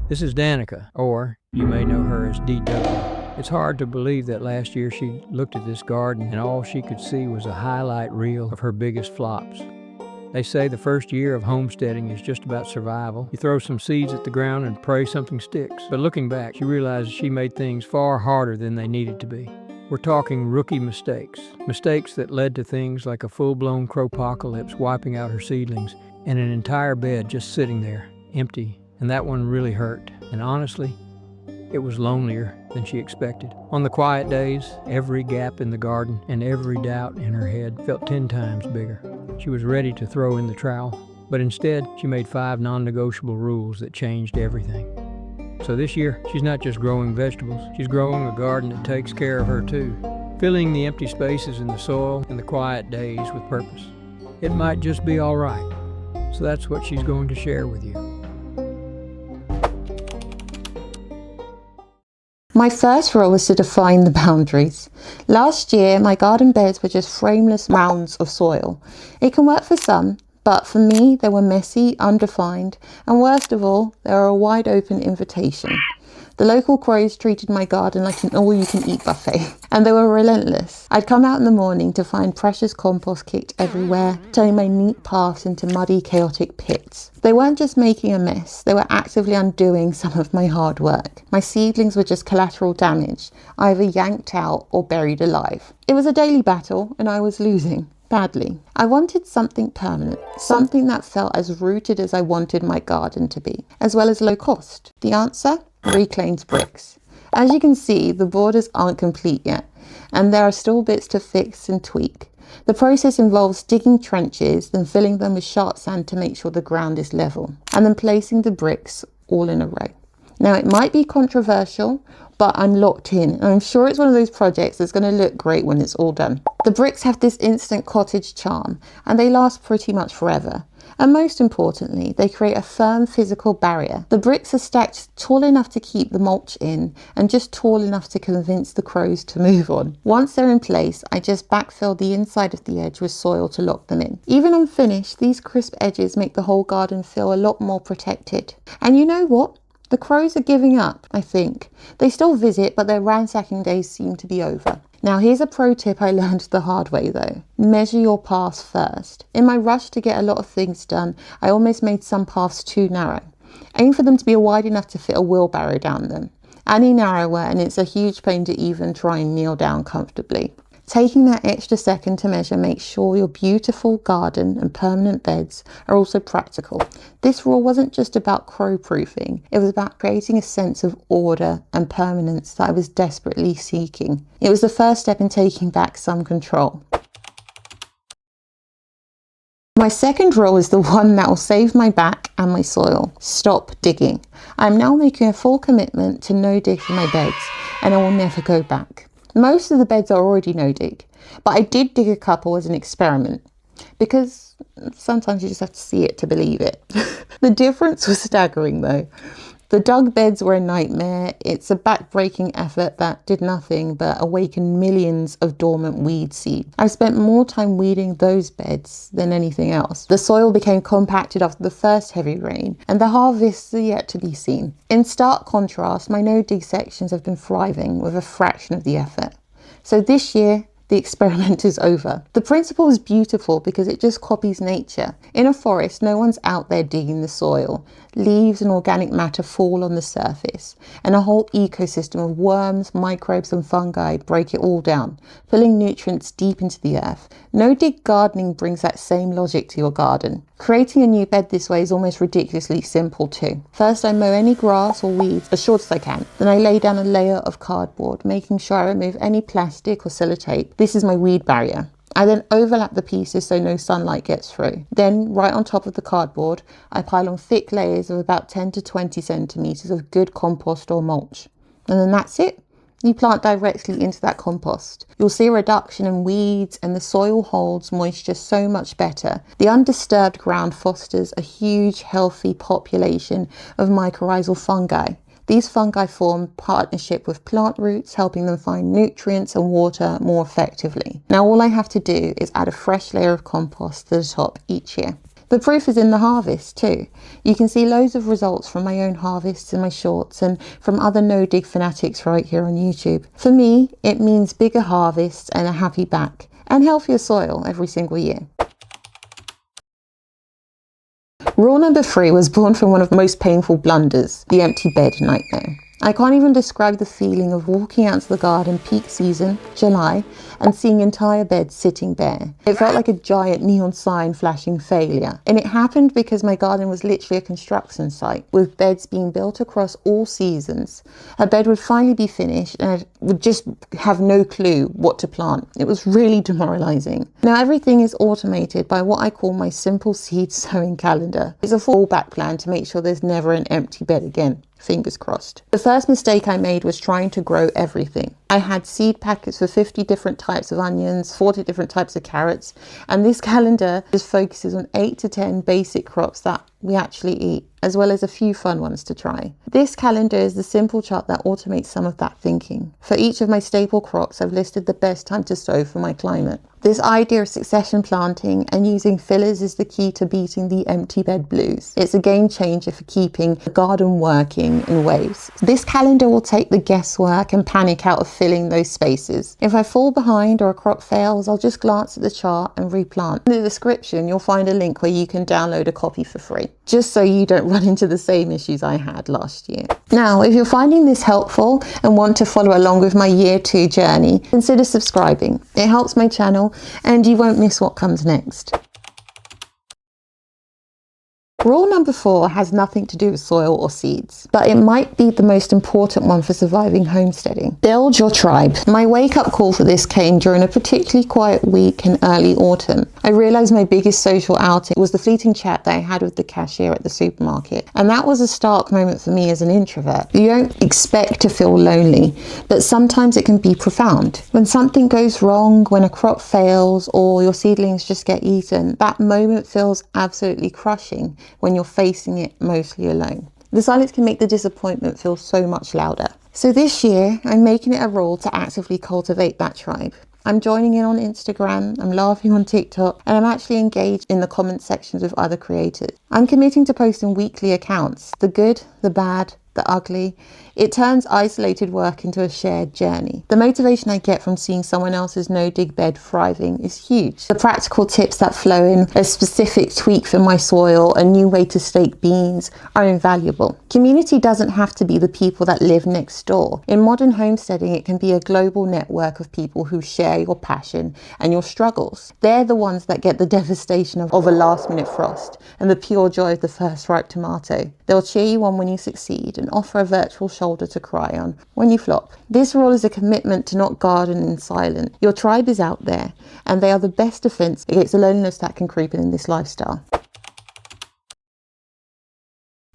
This is Danica, or you may know her as DW. It's hard to believe that last year she looked at this garden and all she could see was a highlight reel of her biggest flops. They say the first year of homesteading is just about survival. You throw some seeds at the ground and pray something sticks. But looking back, she realizes she made things far harder than they needed to be. We're talking rookie mistakes. Mistakes that led to things like a full-blown crowpocalypse wiping out her seedlings and an entire bed just sitting there, empty. And that one really hurt. And honestly, it was lonelier than she expected. On the quiet days, every gap in the garden and every doubt in her head felt 10 times bigger. She was ready to throw in the trowel, but instead, she made 5 non-negotiable rules that changed everything. So this year, she's not just growing vegetables, she's growing a garden that takes care of her too, filling the empty spaces in the soil and the quiet days with purpose. It might just be all right. So that's what she's going to share with you. My first rule was to define the boundaries. Last year, my garden beds were just frameless mounds of soil. It can work for some, but for me, they were messy, undefined, and worst of all, they were a wide open invitation. The local crows treated my garden like an all-you-can-eat buffet, and they were relentless. I'd come out in the morning to find precious compost kicked everywhere, turning my neat paths into muddy, chaotic pits. They weren't just making a mess, they were actively undoing some of my hard work. My seedlings were just collateral damage, either yanked out or buried alive. It was a daily battle, and I was losing. Badly. I wanted something permanent, something that felt as rooted as I wanted my garden to be, as well as low cost. The answer? Reclaimed bricks. As you can see, the borders aren't complete yet, and there are still bits to fix and tweak. The process involves digging trenches, then filling them with sharp sand to make sure the ground is level, and then placing the bricks all in a row. Now, it might be controversial, but I'm locked in, and I'm sure it's one of those projects that's going to look great when it's all done. The bricks have this instant cottage charm, and they last pretty much forever. And most importantly, they create a firm physical barrier. The bricks are stacked tall enough to keep the mulch in, and just tall enough to convince the crows to move on. Once they're in place, I just backfill the inside of the edge with soil to lock them in. Even unfinished, these crisp edges make the whole garden feel a lot more protected. And you know what? The crows are giving up, I think. They still visit, but their ransacking days seem to be over. Now, here's a pro tip I learned the hard way though. Measure your paths first. In my rush to get a lot of things done, I almost made some paths too narrow. Aim for them to be wide enough to fit a wheelbarrow down them. Any narrower and it's a huge pain to even try and kneel down comfortably. Taking that extra second to measure makes sure your beautiful garden and permanent beds are also practical. This rule wasn't just about crow-proofing, it was about creating a sense of order and permanence that I was desperately seeking. It was the first step in taking back some control. My second rule is the one that will save my back and my soil. Stop digging. I'm now making a full commitment to no dig for my beds, and I will never go back. Most of the beds are already no dig, but I did dig a couple as an experiment because sometimes you just have to see it to believe it. The difference was staggering though. The dug beds were a nightmare. It's a back-breaking effort that did nothing but awaken millions of dormant weed seed. I've spent more time weeding those beds than anything else. The soil became compacted after the first heavy rain, and the harvests are yet to be seen. In stark contrast, my no-dig sections have been thriving with a fraction of the effort. So this year, the experiment is over. The principle is beautiful because it just copies nature. In a forest, no one's out there digging the soil. Leaves and organic matter fall on the surface, and a whole ecosystem of worms, microbes and fungi break it all down, pulling nutrients deep into the earth. No-dig gardening brings that same logic to your garden. Creating a new bed this way is almost ridiculously simple too. First, I mow any grass or weeds as short as I can. Then I lay down a layer of cardboard, making sure I remove any plastic or sellotape. This is my weed barrier. I then overlap the pieces so no sunlight gets through. Then, right on top of the cardboard, I pile on thick layers of about 10 to 20 centimetres of good compost or mulch. And then that's it. You plant directly into that compost. You'll see a reduction in weeds and the soil holds moisture so much better. The undisturbed ground fosters a huge, healthy population of mycorrhizal fungi. These fungi form partnership with plant roots, helping them find nutrients and water more effectively. Now all I have to do is add a fresh layer of compost to the top each year. The proof is in the harvest too. You can see loads of results from my own harvests in my shorts and from other no-dig fanatics right here on YouTube. For me, it means bigger harvests and a happy back and healthier soil every single year. Rule number 3 was born from one of the most painful blunders, the empty bed nightmare. I can't even describe the feeling of walking out to the garden peak season, July, and seeing entire beds sitting bare. It felt like a giant neon sign flashing failure. And it happened because my garden was literally a construction site, with beds being built across all seasons. A bed would finally be finished and I would just have no clue what to plant. It was really demoralizing. Now everything is automated by what I call my simple seed sowing calendar. It's a fallback plan to make sure there's never an empty bed again. Fingers crossed. The first mistake I made was trying to grow everything. I had seed packets for 50 different types of onions, 40 different types of carrots, and this calendar just focuses on 8 to 10 basic crops that we actually eat, as well as a few fun ones to try. This calendar is the simple chart that automates some of that thinking. For each of my staple crops, I've listed the best time to sow for my climate. This idea of succession planting and using fillers is the key to beating the empty bed blues. It's a game changer for keeping the garden working in waves. This calendar will take the guesswork and panic out of filling those spaces. If I fall behind or a crop fails, I'll just glance at the chart and replant. In the description, you'll find a link where you can download a copy for free, just so you don't run into the same issues I had last year. Now, if you're finding this helpful and want to follow along with my year 2 journey, consider subscribing. It helps my channel and you won't miss what comes next. Rule number 4 has nothing to do with soil or seeds, but it might be the most important one for surviving homesteading. Build your tribe. My wake-up call for this came during a particularly quiet week in early autumn. I realised my biggest social outing was the fleeting chat that I had with the cashier at the supermarket, and that was a stark moment for me as an introvert. You don't expect to feel lonely, but sometimes it can be profound. When something goes wrong, when a crop fails, or your seedlings just get eaten, that moment feels absolutely crushing when you're facing it mostly alone. The silence can make the disappointment feel so much louder. So this year, I'm making it a rule to actively cultivate that tribe. I'm joining in on Instagram, I'm laughing on TikTok, and I'm actually engaged in the comment sections with other creators. I'm committing to posting weekly accounts, the good, the bad, the ugly. It turns isolated work into a shared journey. The motivation I get from seeing someone else's no-dig bed thriving is huge. The practical tips that flow in, a specific tweak for my soil, a new way to stake beans, are invaluable. Community doesn't have to be the people that live next door. In modern homesteading, it can be a global network of people who share your passion and your struggles. They're the ones that get the devastation of a last-minute frost and the pure joy of the first ripe tomato. They'll cheer you on when you succeed and offer a virtual shoulder to cry on when you flop. This rule is a commitment to not garden in silence. Your tribe is out there, and they are the best defense against the loneliness that can creep in this lifestyle.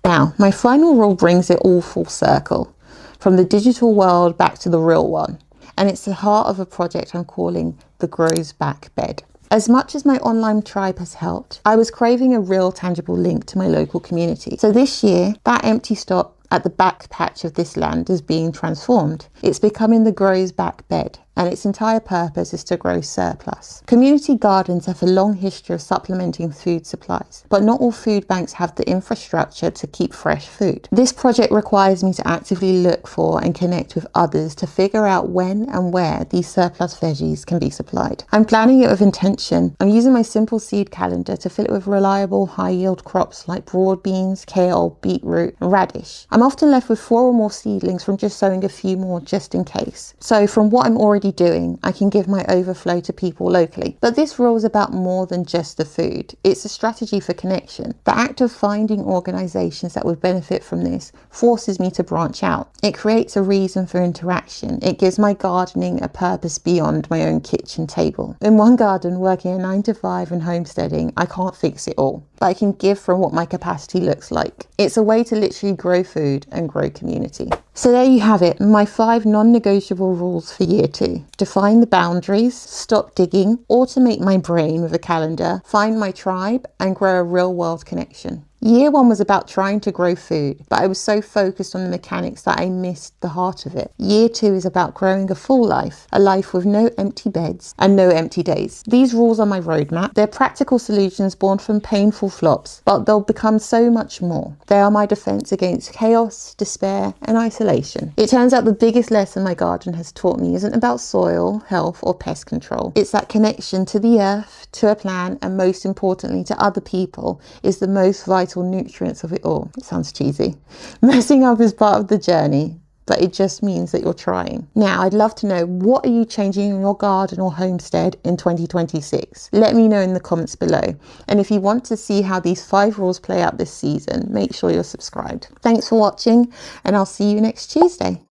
Now, my final rule brings it all full circle, from the digital world back to the real one, and it's the heart of a project I'm calling the Grows Back Bed. As much as my online tribe has helped, I was craving a real tangible link to my local community. So this year, that empty spot at the back patch of this land is being transformed. It's becoming the Grows Back Bed, and its entire purpose is to grow surplus. Community gardens have a long history of supplementing food supplies, but not all food banks have the infrastructure to keep fresh food. This project requires me to actively look for and connect with others to figure out when and where these surplus veggies can be supplied. I'm planning it with intention. I'm using my simple seed calendar to fill it with reliable, high-yield crops like broad beans, kale, beetroot, and radish. I'm often left with 4 or more seedlings from just sowing a few more just in case. So from what I'm already doing, I can give my overflow to people locally. But this rule is about more than just the food. It's a strategy for connection. The act of finding organisations that would benefit from this forces me to branch out. It creates a reason for interaction. It gives my gardening a purpose beyond my own kitchen table. In one garden, working a 9 to 5 and homesteading, I can't fix it all, but I can give from what my capacity looks like. It's a way to literally grow food and grow community. So there you have it, my 5 non-negotiable rules for year 2. Define the boundaries, stop digging, automate my brain with a calendar, find my tribe, and grow a real-world connection. Year 1 was about trying to grow food, but I was so focused on the mechanics that I missed the heart of it. Year 2 is about growing a full life, a life with no empty beds and no empty days. These rules are my roadmap. They're practical solutions born from painful flops, but they'll become so much more. They are my defense against chaos, despair, and isolation. It turns out the biggest lesson my garden has taught me isn't about soil, health, or pest control. It's that connection to the earth, to a plant, and most importantly to other people is the most vital nutrients of it all. It sounds cheesy. Messing up is part of the journey, but it just means that you're trying. Now, I'd love to know, what are you changing in your garden or homestead in 2026? Let me know in the comments below. And if you want to see how these 5 rules play out this season, make sure you're subscribed. Thanks for watching, and I'll see you next Tuesday.